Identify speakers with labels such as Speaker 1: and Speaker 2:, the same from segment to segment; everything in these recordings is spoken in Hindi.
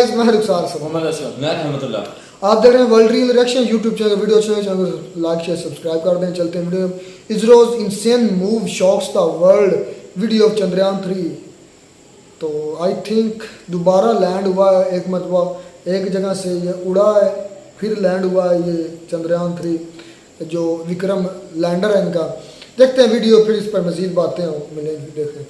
Speaker 1: गाइस, मैं रुखसार सब
Speaker 2: मोहम्मद अशरफ, मैं रहमतुल्लाह।
Speaker 1: आप देख रहे हैं world real reaction YouTube channel. Video अच्छी लगे चैनल को लाइक शेयर सब्सक्राइब कर दें। चलते हैं video. ISRO's insane move shocks the world, video of Chandrayaan 3। तो आई थिंक दोबारा लैंड हुआ है, एक मरतबा एक जगह से ये उड़ा है, फिर लैंड हुआ है ये चंद्रयान 3 जो विक्रम लैंडर है इनका। देखते हैं वीडियो, फिर इस पर मजीद बातें मिलेंगी। देखते हैं।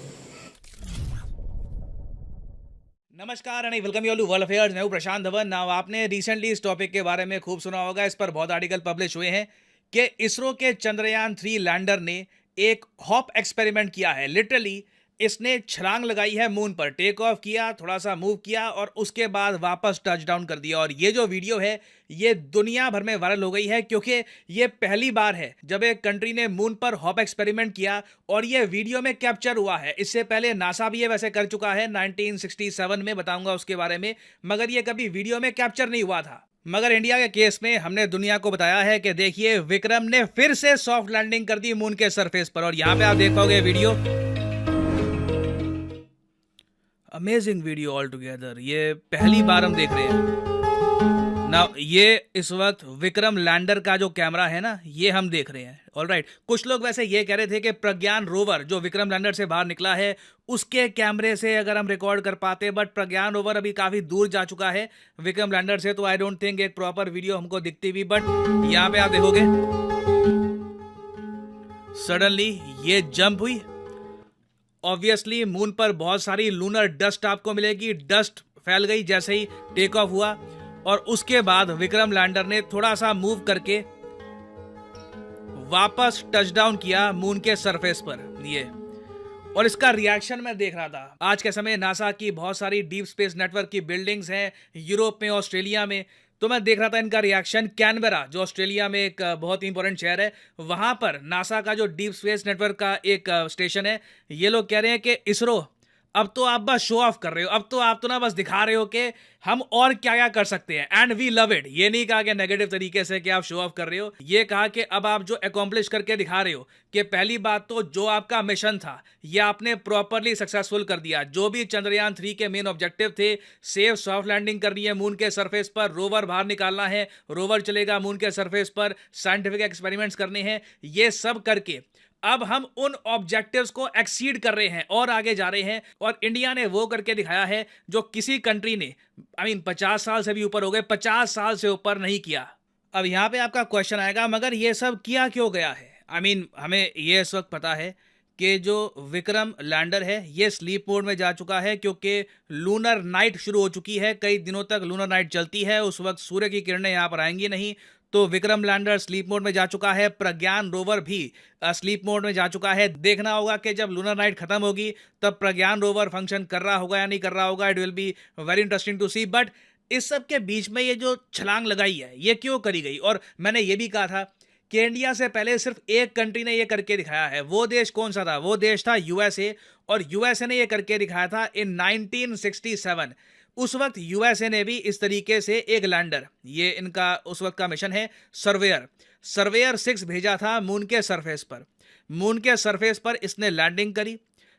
Speaker 3: नमस्कार and welcome you to world affairs. मैं हूं प्रशांत धवन। नाउ आपने रिसेंटली इस टॉपिक के बारे में खूब सुना होगा, इस पर बहुत आर्टिकल पब्लिश हुए हैं कि इसरो के चंद्रयान 3 लैंडर ने एक हॉप एक्सपेरिमेंट किया है। लिटरली इसने छलांग लगाई है मून पर, टेक ऑफ किया, थोड़ा सा मूव किया और उसके बाद वापस टच डाउन कर दिया। और ये जो वीडियो है ये दुनिया भर में वायरल हो गई है क्योंकि ये पहली बार है जब एक कंट्री ने मून पर हॉप एक्सपेरिमेंट किया और ये वीडियो में कैप्चर हुआ है। इससे पहले नासा भी ये वैसे कर चुका है 1967 में, बताऊंगा उसके बारे में, मगर ये कभी वीडियो में कैप्चर नहीं हुआ था। मगर इंडिया के केस में हमने दुनिया को बताया है कि देखिए विक्रम ने फिर से सॉफ्ट लैंडिंग कर दी मून के सरफेस पर। और यहां पे आप देख पाओगे video, amazing video all together. ये पहली बार हम देख रहे हैं ना। ये इस वक्त विक्रम लैंडर का जो कैमरा है ना, ये हम देख रहे हैं। ऑलराइट, कुछ लोग वैसे ये कह रहे थे कि प्रज्ञान रोवर जो विक्रम लैंडर से बाहर निकला है उसके कैमरे से अगर हम रिकॉर्ड कर पाते, बट प्रज्ञान रोवर अभी काफी दूर जा चुका है विक्रम लैंडर से, तो आई डोंट थिंक एक प्रॉपर वीडियो हमको दिखती भी। बट यहाँ पे आप देखोगे सडनली ये जंप हुई। ऑब्वियसली मून पर बहुत सारी लूनर डस्ट आपको मिलेगी, डस्ट फैल गई जैसे ही टेक ऑफ हुआ और उसके बाद विक्रम लैंडर ने थोड़ा सा मूव करके वापस टचडाउन किया मून के सरफेस पर। ये और इसका रिएक्शन मैं देख रहा था। आज के समय नासा की बहुत सारी डीप स्पेस नेटवर्क की बिल्डिंग्स हैं यूरोप में, ऑस्ट्रेलिया में, तो मैं देख रहा था इनका रिएक्शन। कैनबेरा जो ऑस्ट्रेलिया में एक बहुत ही इंपॉर्टेंट शहर है, वहां पर नासा का जो डीप स्पेस नेटवर्क का एक स्टेशन है, ये लोग कह रहे हैं कि इसरो अब तो आप बस शो ऑफ कर रहे हो, अब तो आप तो ना बस दिखा रहे हो कि हम और क्या क्या कर सकते हैं एंड वी लव इट। ये नहीं कहा कि नेगेटिव तरीके से कि आप शो ऑफ कर रहे हो, ये कहा कि अब आप जो अकॉम्प्लिश करके दिखा रहे हो कि पहली बात तो जो आपका मिशन था ये आपने प्रॉपरली सक्सेसफुल कर दिया। जो भी चंद्रयान 3 के मेन ऑब्जेक्टिव थे, सेफ सॉफ्ट लैंडिंग करनी है मून के सरफेस पर, रोवर बाहर निकालना है, रोवर चलेगा मून के सरफेस पर, साइंटिफिक एक्सपेरिमेंट्स करने हैं, ये सब करके अब हम उन ऑब्जेक्टिव्स को एक्सीड कर रहे हैं और आगे जा रहे हैं। और इंडिया ने वो करके दिखाया है जो किसी कंट्री ने 50 साल से भी ऊपर हो गए, 50 साल से ऊपर नहीं किया। अब यहाँ पे आपका क्वेश्चन आएगा, मगर ये सब किया क्यों गया है? हमें ये इस वक्त पता है कि जो विक्रम लैंडर है ये स्लीप मोड में जा चुका है क्योंकि लूनर नाइट शुरू हो चुकी है। कई दिनों तक लूनर नाइट चलती है, उस वक्त सूर्य की किरणें यहाँ पर आएंगी नहीं, तो विक्रम लैंडर स्लीप मोड में जा चुका है। प्रज्ञान रोवर भी स्लीप मोड में जा चुका है। देखना होगा कि जब लूनर नाइट खत्म होगी तब प्रज्ञान रोवर फंक्शन कर रहा होगा या नहीं कर रहा होगा। It will be very interesting to see. But इस सब के बीच में ये जो छलांग लगाई है ये क्यों करी गई? और मैंने ये भी कहा था कि इंडिया से पहले सिर्फ एक कंट्री ने ये करके दिखाया है। वो देश कौन सा था? वो देश था यूएसए, और यूएसए ने ये करके दिखाया था इन 1967। उस वक्त यूएसए ने भी इस तरीके से एक लैंडर, ये इनका उस वक्त का मिशन है सर्वेयर 6 भेजा था मून के सरफेस पर। मून के सरफेस पर इसने लैंडिंग करी।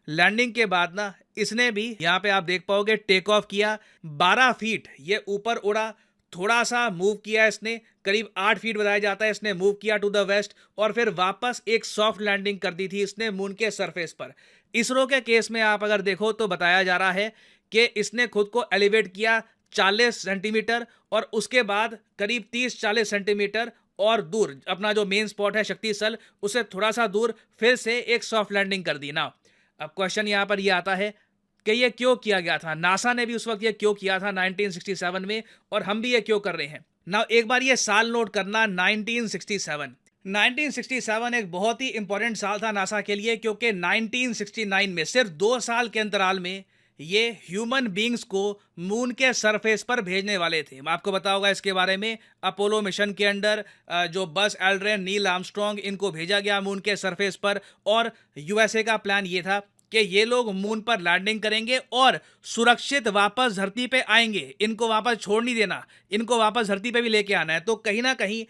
Speaker 3: लैंडिंग के बाद ना इसने भी यहाँ पे आप देख पाओगे टेक ऑफ किया। 12 फीट ये ऊपर उड़ा, थोड़ा सा मूव किया इसने, करीब 8 फीट बताया जाता है इसने मूव किया टू द वेस्ट, और फिर वापस एक सॉफ्ट लैंडिंग कर दी थी इसने मून के सरफेस पर। इसरो के केस में आप अगर देखो तो बताया जा रहा है कि इसने खुद को एलिवेट किया 40 सेंटीमीटर और उसके बाद करीब 30-40 सेंटीमीटर और दूर अपना जो मेन स्पॉट है शक्ति स्थल उससे थोड़ा सा दूर फिर से एक सॉफ्ट लैंडिंग कर दी ना। अब क्वेश्चन यहां पर यह आता है कि ये क्यों किया गया था? नासा ने भी उस वक्त ये क्यों किया था 1967 में, और हम भी ये क्यों कर रहे हैं ना? एक बार ये साल नोट करना, 1967 एक बहुत ही इंपॉर्टेंट साल था नासा के लिए क्योंकि 1969 में सिर्फ 2 साल के अंतराल में ये ह्यूमन बींग्स को मून के सरफेस पर भेजने वाले थे। मैं आपको बताऊंगा इसके बारे में। अपोलो मिशन के अंडर जो बस एल्ड्रिन, नील आर्मस्ट्रॉन्ग, इनको भेजा गया मून के सरफेस पर, और यूएसए का प्लान ये था कि ये लोग मून पर लैंडिंग करेंगे और सुरक्षित वापस धरती पे आएंगे। इनको वापस छोड़ नहीं देना, इनको वापस धरती पे भी लेके आना है। तो कहीं ना कहीं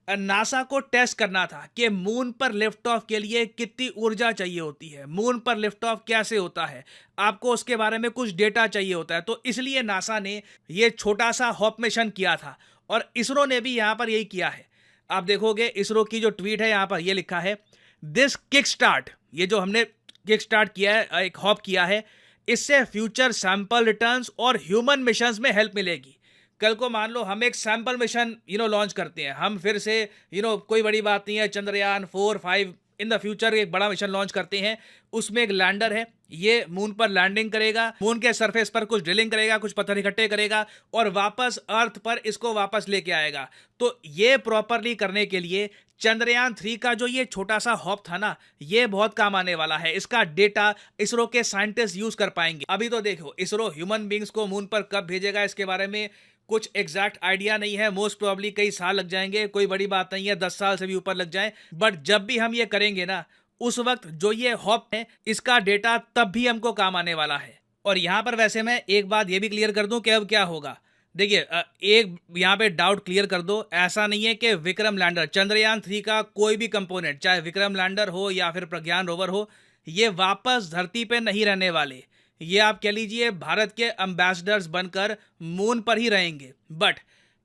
Speaker 3: नासा को टेस्ट करना था कि मून पर लिफ्ट ऑफ के लिए कितनी ऊर्जा चाहिए होती है, मून पर लिफ्ट ऑफ कैसे होता है, आपको उसके बारे में कुछ डेटा चाहिए होता है। तो इसलिए नासा ने ये छोटा सा हॉप मिशन किया था और इसरो ने भी यहाँ पर यही किया है। आप देखोगे इसरो की जो ट्वीट है, यहाँ पर ये लिखा है, दिस किक स्टार्ट, ये जो हमने किक स्टार्ट किया है, एक हॉप किया है, इससे फ्यूचर सैंपल रिटर्न्स और ह्यूमन मिशंस में हेल्प मिलेगी। कल को मान लो हम एक सैंपल मिशन लॉन्च करते हैं, हम फिर से कोई बड़ी बात नहीं है, चंद्रयान 4, 5 इन द फ्यूचर एक बड़ा मिशन लॉन्च करते हैं, उसमें एक लैंडर है, ये मून पर लैंडिंग करेगा, मून के सरफेस पर कुछ ड्रिलिंग करेगा, कुछ पत्थर इकट्ठे करेगा और वापस अर्थ पर इसको वापस लेके आएगा। तो ये प्रॉपरली करने के लिए चंद्रयान 3 का जो ये छोटा सा हॉप था ना, ये बहुत काम आने वाला है। इसका डेटा इसरो के साइंटिस्ट यूज कर पाएंगे। अभी तो देखो इसरो ह्यूमन बींग्स को मून पर कब भेजेगा इसके बारे में कुछ एग्जैक्ट आइडिया नहीं है, मोस्ट प्रोबेबली कई साल लग जाएंगे, कोई बड़ी बात नहीं है, 10 साल से भी ऊपर लग जाए। बट जब भी हम ये करेंगे ना, उस वक्त जो ये हॉप है इसका डेटा तब भी हमको काम आने वाला है। और यहाँ पर वैसे मैं एक बात ये भी क्लियर कर दूं कि अब क्या होगा। देखिए एक यहाँ पे डाउट क्लियर कर दो, ऐसा नहीं है कि विक्रम लैंडर, चंद्रयान 3 का कोई भी कंपोनेंट, चाहे विक्रम लैंडर हो या फिर प्रज्ञान रोवर हो, ये वापस धरती पे नहीं रहने वाले। ये आप कह लीजिए भारत के एम्बेसडर्स बनकर मून पर ही रहेंगे। बट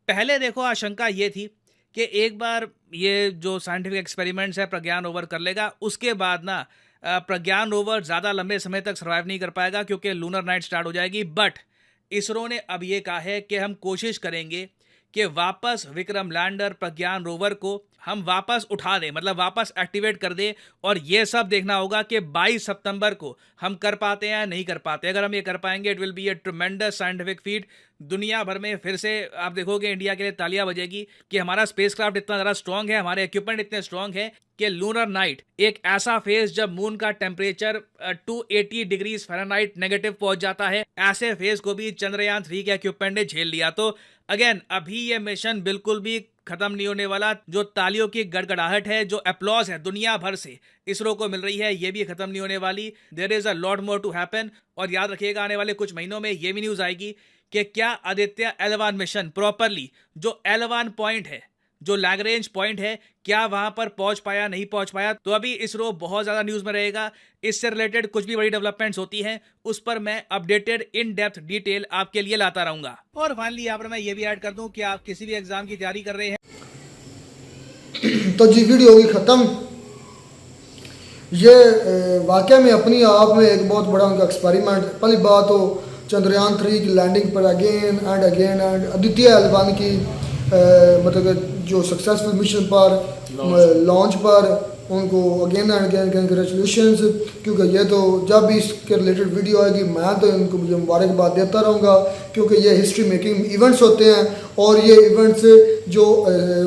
Speaker 3: पहले देखो आशंका ये थी कि एक बार ये जो साइंटिफिक एक्सपेरिमेंट्स है प्रज्ञान रोवर कर लेगा, उसके बाद ना प्रज्ञान रोवर ज़्यादा लंबे समय तक सर्वाइव नहीं कर पाएगा क्योंकि लूनर नाइट स्टार्ट हो जाएगी। बट इसरो ने अब ये कहा है कि हम कोशिश करेंगे कि वापस विक्रम लैंडर प्रज्ञान रोवर को हम वापस उठा दें, मतलब वापस एक्टिवेट कर दें। और ये सब देखना होगा कि 22 सितंबर को हम कर पाते हैं या नहीं कर पाते। अगर हम ये कर पाएंगे, it will B A ट्रेमेंडस scientific feet. दुनिया भर में फिर से आप देखोगे इंडिया के लिए तालियां बजेगी कि हमारा स्पेसक्राफ्ट इतना ज़्यादा स्ट्रॉन्ग है, हमारे इक्विपमेंट इतने स्ट्रॉन्ग है कि लूनर नाइट एक ऐसा फेज जब मून का टेम्परेचर 280 डिग्रीज फ़ारेनहाइट नेगेटिव पहुंच जाता है, ऐसे फेज को भी चंद्रयान 3 के इक्विपमेंट ने झेल लिया। तो अगेन अभी ये मिशन बिल्कुल भी खत्म नहीं होने वाला। जो तालियों की गड़गड़ाहट है, जो अप्लॉज है दुनिया भर से इसरो को मिल रही है, ये भी खत्म नहीं होने वाली। There is a lot more to happen. और याद रखिएगा आने वाले कुछ महीनों में ये भी न्यूज आएगी कि क्या आदित्य L1 मिशन प्रॉपरली जो L1 पॉइंट है, जो लैग्रेंज पॉइंट है, क्या वहां पर पहुंच पाया, नहीं पहुंच पाया। तो अभी इसरो बहुत ज्यादा न्यूज में रहेगा। इससे रिलेटेड कुछ भी बड़ी डेवलपमेंट्स होती हैं उस पर मैं अपडेटेड इन डेप्थ डिटेल आपके लिए लाता रहूंगा। और फाइनली यहाँ पर मैं ये भी ऐड कर दूं कि आप किसी भी एग्जाम की तैयारी कर रहे हैं
Speaker 1: तो जी वीडियो होगी ख़त्म। ये वाकई में अपनी आप में एक बहुत बड़ा उनका एक्सपेरिमेंट। पहली बात तो चंद्रयान 3 की लैंडिंग पर अगेन एंड आदित्य L1 की मतलब जो सक्सेसफुल मिशन पर लॉन्च पर उनको अगेन एंड अगेन कंग्रेचुलेशंस। क्योंकि ये तो जब भी इसके रिलेटेड वीडियो आएगी मैं तो इनको मुझे मुबारकबाद देता रहूँगा, क्योंकि ये हिस्ट्री मेकिंग इवेंट्स होते हैं और ये इवेंट्स जो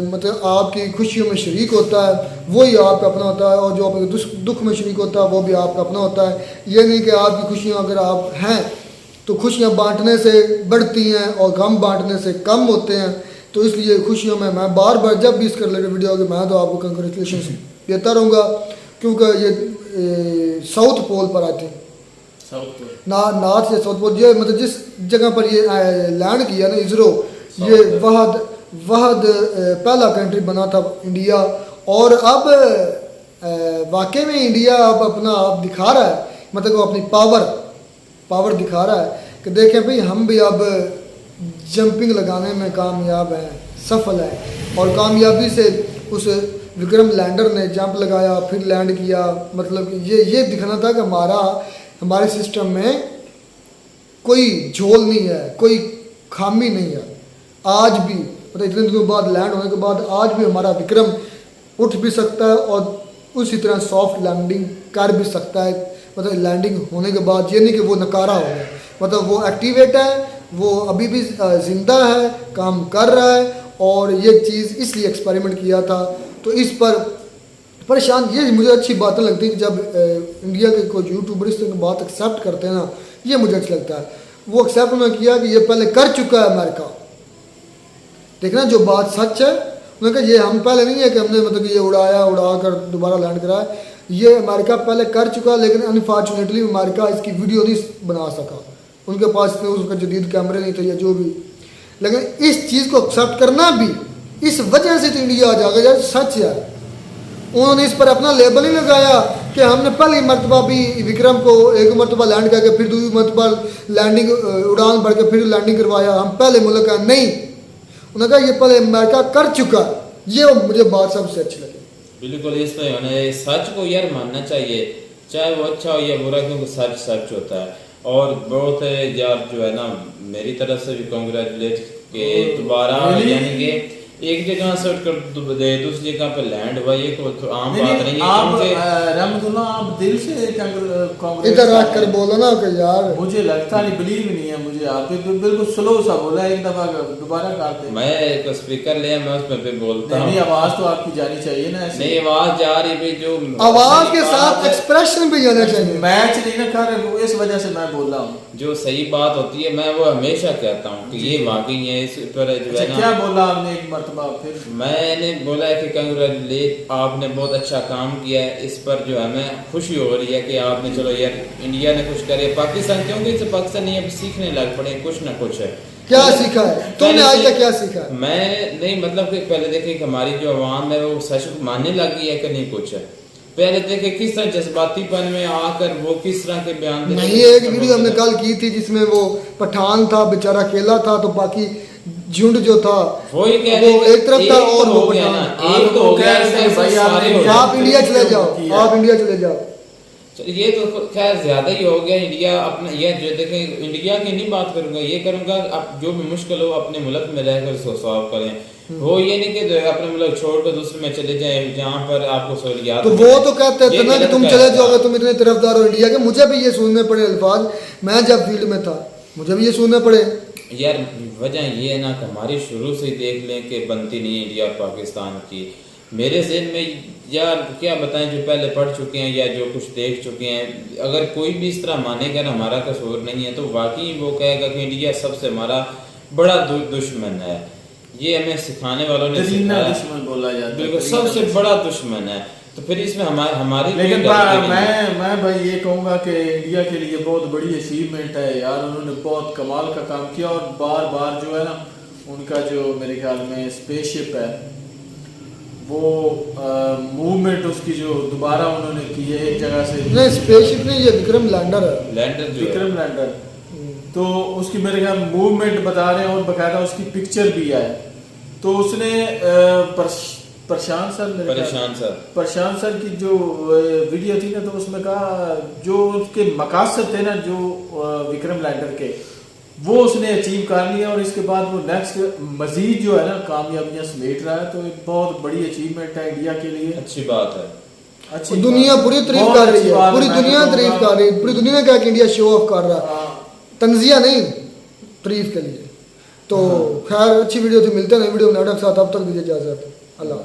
Speaker 1: मतलब आपकी खुशियों में शरीक होता है वही आपका अपना होता है, और जो आपके दुख में शरीक होता है वो भी आपका अपना होता है। ये नहीं कि आपकी खुशियाँ अगर आप हैं तो खुशियाँ बांटने से बढ़ती हैं और गम बांटने से कम होते हैं। तो इसलिए खुशियों में मैं बार बार जब भी इसके रिलेटेड वीडियो होगी मैं तो आपको कंग्रेचुलेशन देता रहूँगा, क्योंकि ये साउथ पोल पर आते हैं, नॉर्थ से साउथ पोल। ये मतलब जिस जगह पर ये लैंड किया ना इसरो, ये वहद पहला कंट्री बना था इंडिया। और अब वाकई में इंडिया अब अपना आप दिखा रहा है, मतलब वो अपनी पावर दिखा रहा है कि देखें भाई हम भी अब जंपिंग लगाने में कामयाब हैं, सफल है। और कामयाबी से उस विक्रम लैंडर ने जंप लगाया, फिर लैंड किया। मतलब ये दिखाना था कि हमारे सिस्टम में कोई झोल नहीं है, कोई खामी नहीं है। आज भी मतलब इतने दिनों बाद लैंड होने के बाद आज भी हमारा विक्रम उठ भी सकता है और उसी तरह सॉफ्ट लैंडिंग कर भी सकता है। मतलब लैंडिंग होने के बाद ये नहीं कि वो नकारा हो गया, मतलब वो एक्टिवेट है, वो अभी भी ज़िंदा है, काम कर रहा है। और ये चीज़ इसलिए एक्सपेरिमेंट किया था। तो इस पर परेशान ये मुझे अच्छी बातें लगती है कि जब इंडिया के कोई यूट्यूबर इस तरह की बात एक्सेप्ट करते हैं ना, ये मुझे अच्छा लगता है। वो एक्सेप्ट उन्होंने किया कि ये पहले कर चुका है अमेरिका। देखना जो बात सच है, उन्होंने कहा ये हम पहले नहीं है कि हमने मतलब कि ये उड़ा कर दोबारा लैंड कराया, ये अमेरिका पहले कर चुका। लेकिन अनफॉर्चुनेटली अमेरिका इसकी वीडियो नहीं बना सका, उनके पास उसका जदीद कैमरे नहीं थे या जो भी। लेकिन इस चीज़ को एक्सेप्ट करना भी इस वजह से तो इंडिया आज आगे यार, सच है। उन्होंने इस पर अपना लेबल ही लगाया कि हमने पहली मरतबा भी विक्रम को एक मरतबा लैंड करके फिर दूसरी मरतबा लैंडिंग उड़ान भर के फिर लैंडिंग करवाया, हम पहले मुल्क हैं। नहीं, उन्होंने कहा ये पहले अमेरिका कर चुका है। ये मुझे बात सबसे अच्छी लगी।
Speaker 2: बिल्कुल, इसमें उन्हें सच को यार मानना चाहिए, चाहे वो अच्छा हो या बुरा, क्योंकि सच सच होता है। और बहुत यार जो है ना, मेरी तरफ से भी कांग्रेचुलेट के दोबारा यानी कि एक जगह से उठकर दूसरी जगह पे लैंड हुआ, ये कोई आम बात नहीं है।
Speaker 4: आप रहमतुल्लाह, आप दिल से कांग्रेस
Speaker 1: इधर रख कर बोलो ना कि यार
Speaker 4: मुझे लगता नहीं, बिलीव नहीं है मुझे। आप बिल्कुल स्लो सा बोला, एक दफा दोबारा करते।
Speaker 2: मैं एक स्पीकर लिया, मैं उसमें पे बोलता हूँ।
Speaker 4: नहीं, आवाज तो आपकी जानी चाहिए ना ऐसे।
Speaker 2: नहीं, आवाज जा रही भी, जो
Speaker 1: आवाज के साथ एक्सप्रेशन भी जाना चाहिए।
Speaker 4: मैच नहीं ना कर रहे, इस वजह से मैं बोल रहा हूँ।
Speaker 2: जो सही बात होती है मैं वो हमेशा कहता हूँ कि ये वाकई है। इस पर जो है ना,
Speaker 4: क्या बोला आपने एक मरतबा फिर?
Speaker 2: मैंने बोला है कि कांग्रेचुलेट, आपने बहुत अच्छा काम किया है। इस पर जो है मैं खुशी हो रही है कि आपने, चलो यार इंडिया ने कुछ करे। पाकिस्तान, क्योंकि इसे पाकिस्तानी अब सीखने लग पड़े कुछ ना कुछ है।
Speaker 1: क्या सीखा है तुमने आज तक, क्या सीखा है?
Speaker 2: मैं नहीं, मतलब कि पहले देखिए कि हमारी जो आवाम है वो सच को मानने लगी है कि नहीं कुछ है। पहले देखे किस तरह जज्बातीपन में आकर वो किस तरह के बयान देते।
Speaker 1: नहीं, एक वीडियो हमने कल की थी जिसमें वो पठान था बेचारा, अकेला था, तो बाकी झुंड जो था
Speaker 2: वो ही कह
Speaker 1: वो
Speaker 2: रहे
Speaker 1: एक तरफ था और वो
Speaker 2: हो गया ना,
Speaker 1: पठान।
Speaker 2: एक तो हो गया, ऐसे
Speaker 4: भाई
Speaker 2: सारे हो
Speaker 1: आप
Speaker 2: गए।
Speaker 1: इंडिया चले जाओ, आप इंडिया चले जाओ।
Speaker 2: चलो ये तो खैर ज्यादा ही हो गया। इंडिया अपना, ये जो देखें, इंडिया की नहीं बात करूंगा, ये करूंगा आप जो भी मुश्किल हो अपने मुल्क में रहकर उसको सॉल्व करें। वो ये नहीं कि अपने मुल्क छोड़ कर दूसरे में चले जाए जहाँ पर आपको सहूलियात।
Speaker 1: तो वो तो कहते थे
Speaker 2: ये
Speaker 1: ना कि
Speaker 2: गलत
Speaker 1: तुम
Speaker 2: कहता
Speaker 1: चले
Speaker 2: है।
Speaker 1: जाओगे, तुम इतने तरफदार हो इंडिया के। मुझे भी ये सुनने पड़े अल्फाज, मैं जब फील्ड में था मुझे भी ये सुनने पड़े।
Speaker 2: यार वजह ये है ना कि हमारी शुरू से ही देख लें कि बनती नहीं है इंडिया पाकिस्तान की। मेरे ज़हन में यार क्या बताएं, जो पहले पढ़ चुके हैं या जो कुछ देख चुके हैं, अगर कोई भी इस तरह मानेगा ना हमारा कसूर नहीं है, तो वाकई वो कहेगा कि इंडिया सबसे हमारा बड़ा दुश्मन है। ये हमें सिखाने वालों ने सिखाया।
Speaker 4: दुश्मन बोला जाता है,
Speaker 2: बिल्कुल, सबसे बड़ा दुश्मन है। तो फिर इसमें हमारी
Speaker 4: लेकिन
Speaker 2: कोई गलती नहीं है।
Speaker 4: मैं भाई ये कहूँगा कि इंडिया के लिए बहुत बड़ी अचीवमेंट है यार। उन्होंने बहुत कमाल का काम किया और बार बार जो है ना उनका जो मेरे ख्याल में स्पेसशिप है वो मूवमेंट उसकी जो दोबारा उन्होंने की है एक जगह से।
Speaker 1: नहीं, स्पेसशिप नहीं, ये विक्रम लैंडर है।
Speaker 2: लैंडर जो है,
Speaker 4: विक्रम लैंडर, तो उसकी मेरे ख्याल मूवमेंट बता रहे हैं और बकायदा उसकी पिक्चर भी है। तो उसने प्रशांत सर की जो वीडियो थी ना, तो उसमें कहा जो उसके मकासद थे ना जो विक्रम लैंडर के, वो उसने अचीव कर लिया और इसके बाद वो नेक्स्ट मजीद जो है ना कामयाबियां समेट रहा है। तो एक बहुत बड़ी अचीवमेंट है इंडिया के लिए।
Speaker 2: अच्छी बात है।
Speaker 4: अच्छी
Speaker 1: दुनिया पूरी तारीफ कर रही है, पूरी दुनिया तारीफ कर रही है, पूरी दुनिया का कि इंडिया शो ऑफ कर रहा है, तंजिया नहीं, तारीफ के लिए। तो खैर अच्छी वीडियो थी, मिलते हैं नई वीडियो में नाटक साथ। अब तक दीजिए इजाजत, अल्लाह।